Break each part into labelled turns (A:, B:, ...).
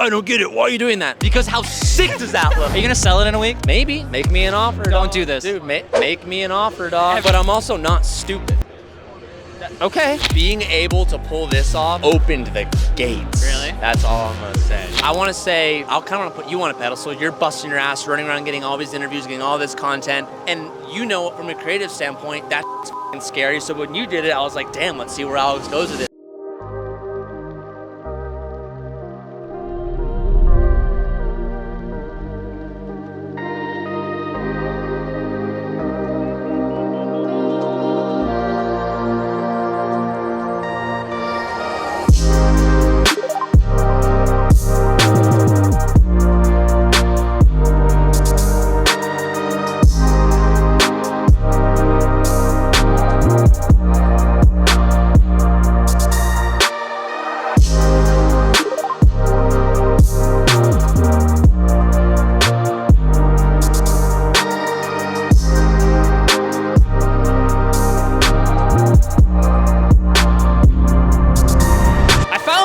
A: I don't get it. Why are you doing that? Because how sick does that look?
B: Are you gonna sell it in a week?
A: Maybe. Make me an offer,
B: Don't
A: dog.
B: do this.
A: Dude, make me an offer, dog. But I'm also not stupid.
B: Okay.
A: Being able to pull this off opened the gates.
B: Really?
A: That's all I'm gonna say. I wanna say, I'll kind of wanna put you on a pedestal. You're busting your ass, running around, getting all these interviews, getting all this content. And you know, from a creative standpoint, that's f***ing scary. So when you did it, I was like, damn, let's see where Alex goes with it.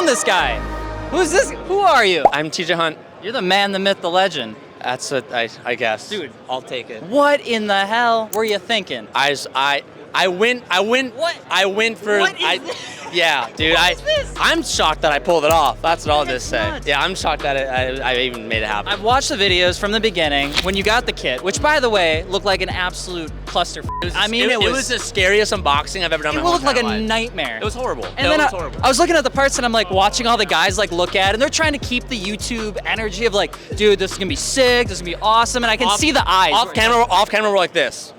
B: This guy. Who's this? Who are you?
A: I'm TJ Hunt.
B: You're the man, the myth, the legend.
A: That's what I guess.
B: Dude,
A: I'll take it.
B: What in the hell were you thinking?
A: I went.
B: What?
A: I went for.
B: What is this?
A: Yeah, dude.
B: What is this?
A: I'm shocked that I pulled it off. That's what I'll
B: That's
A: just say.
B: nuts.
A: Yeah, I'm shocked that I even made it happen.
B: I've watched the videos from the beginning when you got the kit, which by the way looked like an absolute cluster.
A: It was the scariest unboxing I've ever done.
B: It
A: in my
B: looked like a
A: entire life.
B: nightmare.
A: It was horrible.
B: And
A: No,
B: then
A: it was horrible.
B: I was looking at the parts and I'm like watching all the guys like look at it and they're trying to keep the YouTube energy of like, dude, this is gonna be sick, this is gonna be awesome, and I can see the eyes.
A: Off camera, we're like this.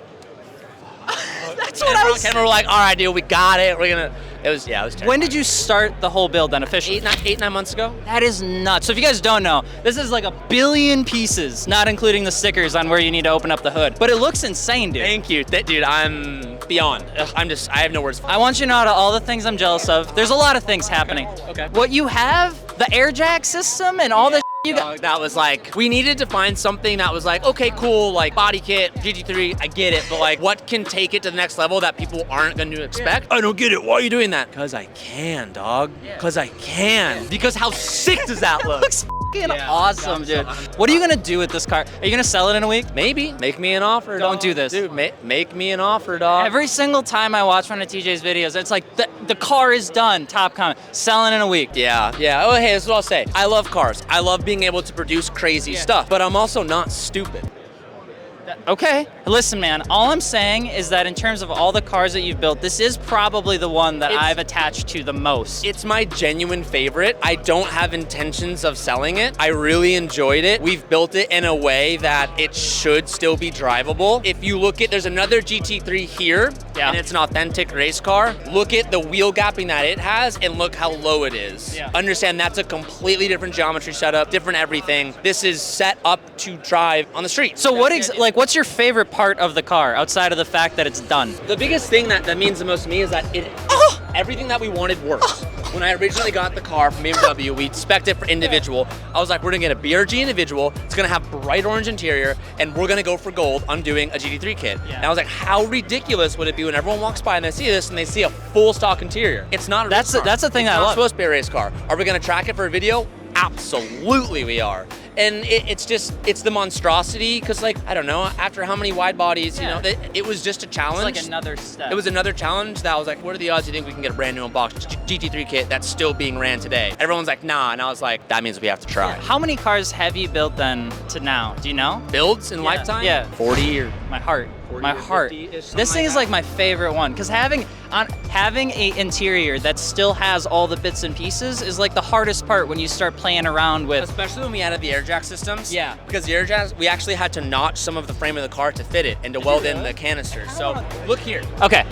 B: That's what I was.
A: On camera, we're like, all right, dude, we got it. We're gonna. It was terrible.
B: When did you start the whole build then officially?
A: 8-9 months ago.
B: That is nuts. So if you guys don't know, this is like 1 billion pieces, not including the stickers on where you need to open up the hood. But it looks insane, dude.
A: Thank you, dude. I'm beyond. I have no words.
B: I want you to know out of all the things I'm jealous of, there's a lot of things happening.
A: Okay.
B: What you have, the AirJack system and all the you got.
A: That was like, we needed to find something that was like, okay, cool, like body kit, GT3, I get it, but like, what can take it to the next level that people aren't going to expect? I don't get it. Why are you doing that? Because I can, dog. Because I can. Because how sick does that look?
B: Looks f***ing awesome, dude. What are you gonna do with this car? Are you gonna sell it in a week?
A: Maybe. Make me an offer,
B: Don't
A: dog.
B: do this.
A: Dude, make me an offer, dog.
B: Every single time I watch one of TJ's videos, it's like, the car is done, top comment. Selling in a week.
A: Yeah. Oh, hey, this is what I'll say. I love cars. I love being able to produce crazy stuff, but I'm also not stupid.
B: Okay, listen, man, all I'm saying is that in terms of all the cars that you've built, this is probably the one that I've attached to the most.
A: It's my genuine favorite. I don't have intentions of selling it. I really enjoyed it. We've built it in a way that it should still be drivable. If you look at, there's another GT3 here, and it's an authentic race car. Look at the wheel gapping that it has, and look how low it is.
B: Yeah.
A: Understand that's a completely different geometry setup, different everything. This is set up to drive on the street.
B: So what's your favorite part of the car outside of the fact that it's done?
A: The biggest thing that means the most to me is that everything that we wanted works. When I originally got the car from BMW, we spec'd it for individual. I was like, we're gonna get a BRG individual, it's gonna have bright orange interior, and we're gonna go for gold on doing a GT3 kit. And I was like, how ridiculous would it be when everyone walks by and they see this and they see a full stock interior? It's not a race car.
B: That's the thing I love.
A: It's not supposed to be a race car. Are we gonna track it for a video? Absolutely we are. And it's the monstrosity, because like, I don't know, after how many wide bodies, you know, it was just a challenge.
B: It's like another step.
A: It was another challenge that I was like, what are the odds you think we can get a brand new unboxed GT3 kit that's still being ran today? Everyone's like, nah, and I was like, that means we have to try.
B: How many cars have you built then to now? Do you know?
A: Builds in lifetime?
B: Yeah.
A: 40 or
B: my heart.
A: 40
B: My
A: or
B: heart.
A: 50-ish,
B: This thing is
A: that.
B: like my favorite one, because having a interior that still has all the bits and pieces is like the hardest part when you start playing around with.
A: Especially when we added the AirJack systems.
B: Yeah.
A: Because the AirJacks, we actually had to notch some of the frame of the car to fit it and to weld in the canister. So look here.
B: Okay.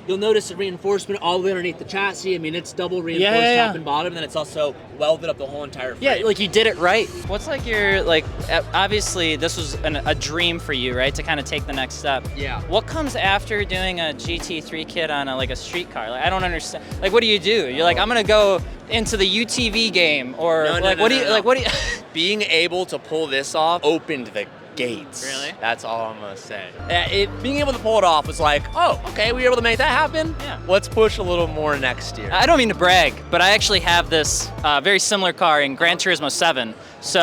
A: You'll notice the reinforcement all the way underneath the chassis. I mean, it's double reinforced top and bottom, and then it's also welded up the whole entire frame.
B: Yeah, like you did it right. What's like your, like, obviously this was a dream for you, right? To kind of take the next step.
A: Yeah.
B: What comes after doing a GT3 kit on like a street car? Like, I don't understand. Like, what do? You're like, I'm gonna go into the UTV game, or what do you?
A: Being able to pull this off opened the gates.
B: Really?
A: That's all I'm gonna say. Being able to pull it off was like, oh, okay, we were able to make that happen.
B: Yeah.
A: Let's push a little more next year.
B: I don't mean to brag, but I actually have this very similar car in Gran Turismo 7. So,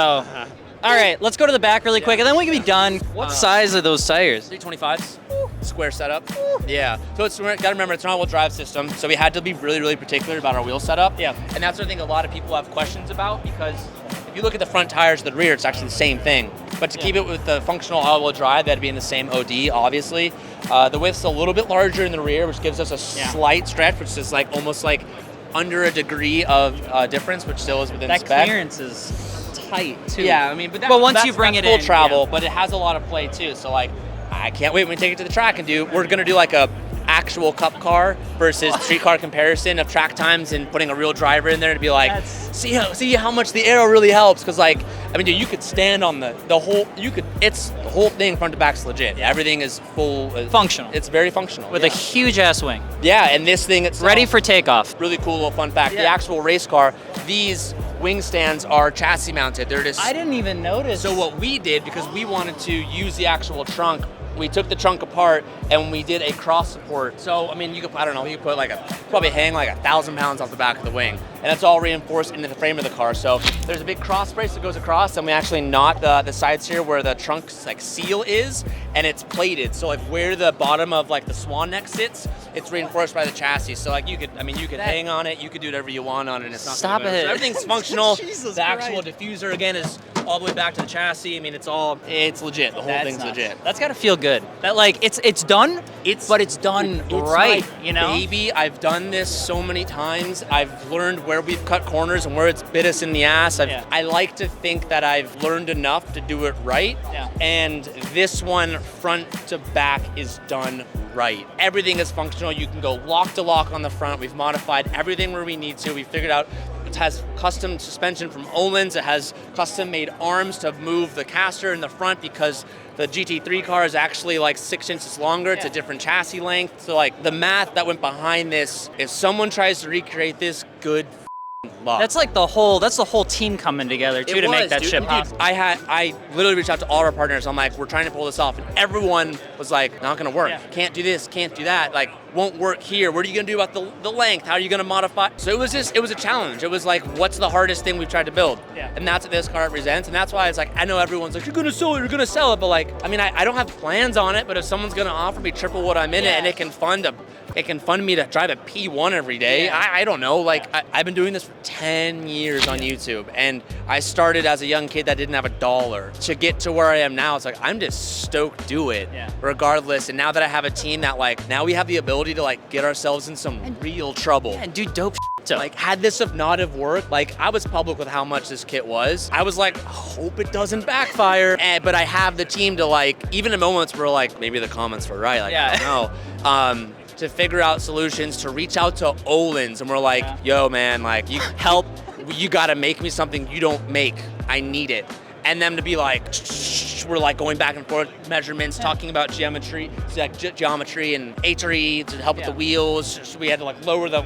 B: all right, let's go to the back really quick, and then we can be done. What size are those tires?
A: 325s, square setup. Yeah. So it's gotta remember it's an all-wheel drive system, so we had to be really, really particular about our wheel setup.
B: Yeah.
A: And that's what I think a lot of people have questions about, because if you look at the front tires to the rear, it's actually the same thing. But to keep it with the functional all-wheel drive, that'd be in the same OD, obviously. The width's a little bit larger in the rear, which gives us a slight stretch, which is like almost like under a degree of difference, which still is within spec.
B: That clearance is tight too.
A: Yeah, I mean, but
B: once you bring it
A: full
B: in,
A: travel, but it has a lot of play too. So like, I can't wait when we take it to the track and we're gonna do like a actual cup car versus street car comparison of track times and putting a real driver in there to be like, see how much the aero really helps. Cause like, I mean, dude, you could stand on the whole thing front to back's legit. Everything is full.
B: Functional.
A: It's very functional.
B: With a huge ass wing.
A: Yeah, and this thing itself.
B: Ready for takeoff.
A: Really cool little fun fact. The actual race car, these wing stands are chassis mounted. They're just.
B: I didn't even notice.
A: So what we did, because we wanted to use the actual trunk, we took the trunk apart and we did a cross support. So, I mean, you could put like probably hang like 1,000 pounds off the back of the wing. And it's all reinforced into the frame of the car. So there's a big cross brace that goes across, and we actually knot the sides here where the trunk's like seal is, and it's plated. So like where the bottom of like the swan neck sits, it's reinforced by the chassis. So like you could hang on it, you could do whatever you want on it. It's not
B: Stop
A: gonna move.
B: it.
A: So everything's functional.
B: Jesus
A: the actual
B: Christ.
A: diffuser again is all the way back to the chassis. I mean, it's legit. The whole thing's legit.
B: That's gotta feel good. That like it's done. But it's done right. You know,
A: baby. I've done this so many times. I've learned where we've cut corners and where it's bit us in the ass. I like to think that I've learned enough to do it right.
B: Yeah.
A: And this one, front to back, is done right. Everything is functional. You can go lock to lock on the front. We've modified everything where we need to. We figured out it has custom suspension from Öhlins. It has custom made arms to move the caster in the front, because the GT3 car is actually like 6 inches longer. It's a different chassis length. So like the math that went behind this, if someone tries to recreate this, good luck.
B: that's the whole team coming together too to make that shit possible.
A: I literally reached out to all our partners. I'm like, we're trying to pull this off, and everyone was like, not gonna work.
B: Yeah.
A: Can't do this, can't do that. Like, won't work here. What are you gonna do about the length? How are you gonna modify? So it was a challenge. It was like, what's the hardest thing we've tried to build?
B: Yeah.
A: And that's what this car represents. And that's why it's like, I know everyone's like, you're gonna sell it. But like, I mean, I don't have plans on it, but if someone's gonna offer me triple what I'm in it, and it can fund me to drive a P1 every day. I don't know. Like, I've been doing this for 10 years on YouTube, and I started as a young kid that didn't have $1. To get to where I am now, it's like, I'm just stoked to do it regardless. And now that I have a team that like, now we have the ability to like get ourselves in some real trouble.
B: And do dope shit.
A: So like, had this not have worked, like I was public with how much this kit was. I was like, hope it doesn't backfire. But I have the team to like, even in moments where like, maybe the comments were right. Like, I don't know. To figure out solutions, to reach out to Öhlins, and we're like, yo man, like you help, you gotta make me something you don't make. I need it. And them to be like, we're like going back and forth, measurements, talking about geometry and HRE to help with the wheels. So we had to like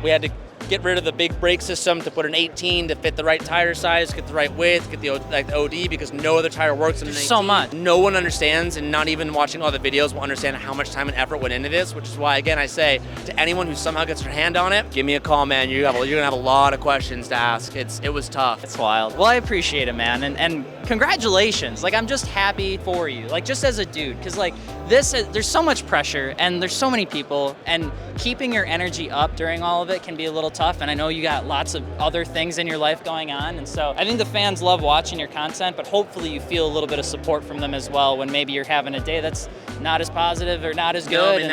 A: we had to get rid of the big brake system to put an 18 to fit the right tire size, get the right width, get the OD, because no other tire works in an 18.
B: So much.
A: No one understands, and not even watching all the videos will understand how much time and effort went into this, which is why, again, I say to anyone who somehow gets their hand on it, give me a call, man. You're gonna have a lot of questions to ask. It was tough.
B: It's wild. Well, I appreciate it, man, and congratulations. Like, I'm just happy for you, like just as a dude, because like there's so much pressure and there's so many people, and keeping your energy up during all of it can be a little tough. And I know you got lots of other things in your life going on, and so I think the fans love watching your content, but hopefully you feel a little bit of support from them as well when maybe you're having a day that's not as positive or not as good.
A: No, and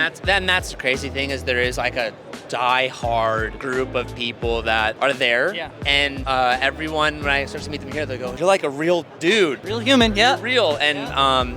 A: that's the crazy thing, is there is like a die-hard group of people that are there, and everyone, when I start to meet them here, they go, you're like a real dude,
B: real human,
A: You're real. And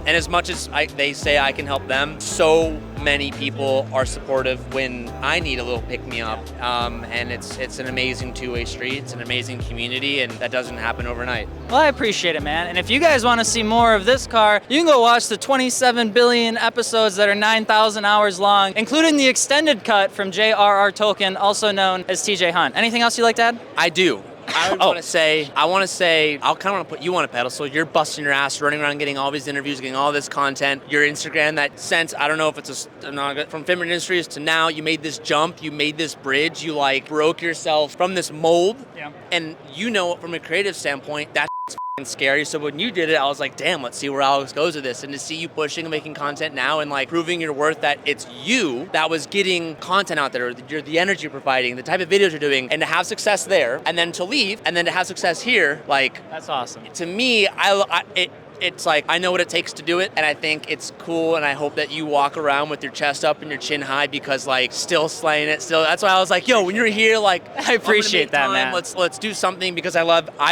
A: as much as they say I can help them, so many people are supportive when I need a little pick-me-up, and it's an amazing two-way street. It's an amazing community, and that doesn't happen overnight.
B: Well, I appreciate it, man. And if you guys want to see more of this car, you can go watch the 27 billion episodes that are 9,000 hours long, including the extended cut from J.R.R. Tolkien, also known as TJ Hunt. Anything else you'd like to add?
A: I do. I want to say, I kind of want to put you on a pedestal. You're busting your ass, running around, getting all these interviews, getting all this content. Your Instagram, that sense, I don't know if it's from Fitment Industries to now, you made this jump, you made this bridge, you like broke yourself from this mold.
B: Yeah.
A: And you know, from a creative standpoint, that's scary. So when you did it, I was like, damn, let's see where Alex goes with this. And to see you pushing and making content now and like proving your worth, that it's you that was getting content out there, you're the energy you're providing, the type of videos you're doing, and to have success there, and then to leave, and then to have success here, like,
B: that's awesome.
A: To me, it's like, I know what it takes to do it, and I think it's cool, and I hope that you walk around with your chest up and your chin high, because like, still slaying it, still, that's why I was like, yo, when you're here, like,
B: I appreciate that,
A: time,
B: man.
A: Let's do something, because I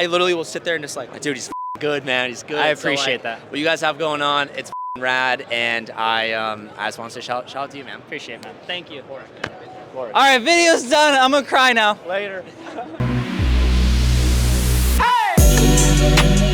A: literally will sit there and just like, dude, he's good, man, he's good.
B: I appreciate
A: so, like,
B: that.
A: what you guys have going on, it's rad, and I just want to say shout out to you, man.
B: Appreciate it, man. Thank you. All right, video's done. I'm gonna cry now.
A: Later.
C: Hey!